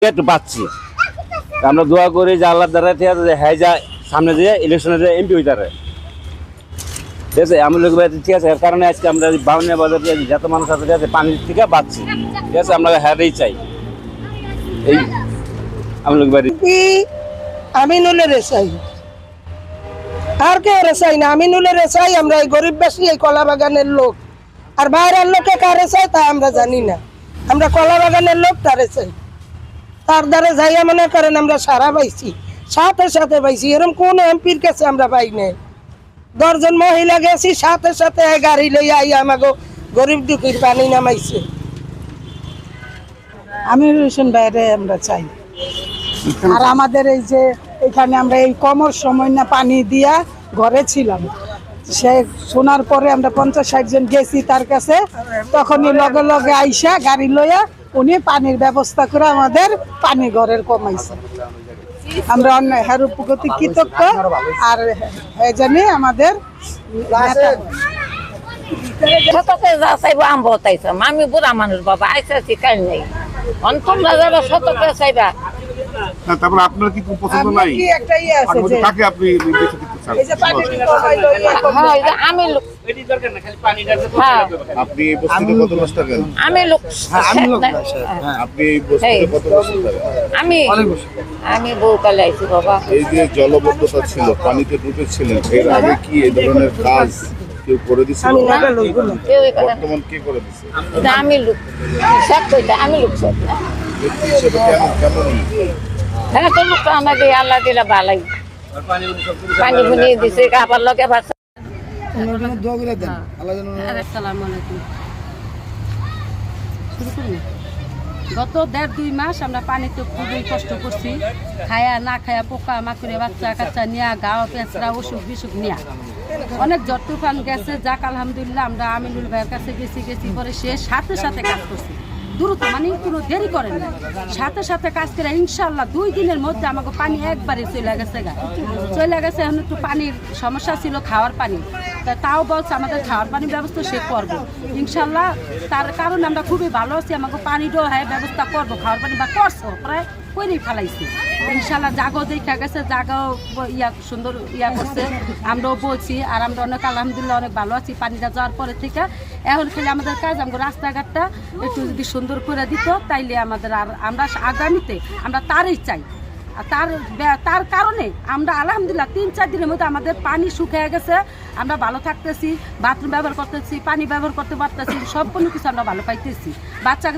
একটু পাচ্ছি। আমরা দোয়া করি যে আল্লাহ দ্বারা ঠিক আছে, হ্যাঁ যায় সামনে যে ইলেকশনে যে এমপি হইতারে, ঠিক আছে। আমি লোক ঠিক আছে, এর কারণে আজকে আমরা বাউনিয়া বাজার যত মানুষ আছে ঠিক আছে পানির থেকে বাঁচছি, ঠিক আছে। আমরা হ্যারেই চাই এই আমি লোক বাড়ি আমিনুলের চাই, আর কে চাই না, আমিনুলের চাই। আমরা এই গরিব বেশি এই কলা বাগানের লোক, আর বাইরের লোকে কারে চাই তা আমরা জানি না। আমরা কলা বাগানের লোক তারে চাই, তার দ্বারা যাইয়া মনে করেন আমরা সারা পাইছি, সাথে সাথে পাইছি। এরকম কোন এমপির কাছে আমরা পাই নাই। 10 জন মহিলা গেছি, সাথে সাথে গাড়ি লইয়া আইয়া আমাকে গরিব দুঃখীর পানি নামাইছে। আমিনুল হোসেন বাইরে আমরা চাই। আর আমাদের এই যে এখানে আমরা এই কমর সময় না পানি দিয়া ঘরে ছিলাম, সে শোনার পরে আমরা 50-60 জন গেছি তার কাছে, তখনই লগে লগে আইসা গাড়ি লইয়া উনি পানির ব্যবস্থা করে আমাদের পানি ঘরের কমাইছে। আমরা অন্য হের প্রতি কৃতজ্ঞ। আর হ্যাঁ জানি আমাদের আমি বুড়া মানুষ বাবা আইসি কাল নেই তোমরা যারা শতকে চাইবা। তারপরে আপনার কি পছন্দ নাই? একটা ইয়ে আছে যে কাকে আপনি নির্বাচিত করতে চান? এই যে পানিটি কমাইলো আমি লোক আপনি এই বস্তিতে কত বছর থাকেন? আমি লোক আপনি এই বস্তিতে কত বছর থাকেন? আমি বউকালে আইছি বাবা। এই যে জলবদ্ধতা ছিল, পানিতে ডুবেছিলেন, এর আগে কি এই ধরনের কাজ কেউ করে দিছিল? কেউ এখানে বর্তমান কে করে দিছে? এটা আমি লোক সব কইটা আমি লোক সব না। ব্যক্তি হিসেবে কেমন? হ্যাঁ তো লোক আমাকে আল্লাহ দিলা ভালাই পানি বুনি দিছে খাবার লগে ভাষা। আসসালামু আলাইকুম। শুরু করি। গত 1.5-2 মাস আমরা পানিতে খুবই কষ্ট করছি, খায়া না খায়া পোকা মাকড়ে বাচ্চা কাচ্চা নিয়া গাও পেঁচড়া অসুখ বিসুখ নিয়া অনেক জ্বর তুফান গেছে। যাক আলহামদুলিল্লাহ আমরা আমিনুল ভাইয়ের কাছে গেছি পরে সে সাথে সাথে কাজ করছে, দ্রুত মানে কোনো দেরি করেন না, সাথে সাথে কাজ করে ইনশাল্লাহ 2 দিনের মধ্যে আমাকে পানি একবারে চলে গেছে। এখন একটু পানির সমস্যা ছিল, খাওয়ার পানি, তাও বলছে আমাদের খাওয়ার পানির ব্যবস্থা সে করবো ইনশাল্লাহ। তার কারণে আমরা খুবই ভালো আছি, আমাকে পানিরও হ্যাঁ ব্যবস্থা করবো, খাওয়ার পানি বা করছো প্রায় করেই ফেলাইছি ইনশাল্লাহ। জাগো দেখা গেছে, জাগাও সুন্দর করছে, আমরাও বলছি। আর আমরা অনেক আলহামদুলিল্লাহ অনেক ভালো আছি পানিটা যাওয়ার পরে থেকে। এখন খালি আমাদের কাজ আমাদের রাস্তাঘাটটা একটু যদি সুন্দর করে দিত তাইলে আমাদের আর আমরা আগামীতে আমরা তারই চাই। আর তার কারণে আমরা আলহামদুলিল্লাহ 3-4 দিনের মধ্যে আমাদের পানি শুকিয়ে গেছে, আমরা ভালো থাকতেছি, বাথরুম ব্যবহার করতেছি, পানি ব্যবহার করতে পারতেছি, সম্পূর্ণ কিছু আমরা ভালো পাইতেছি। বাচ্চা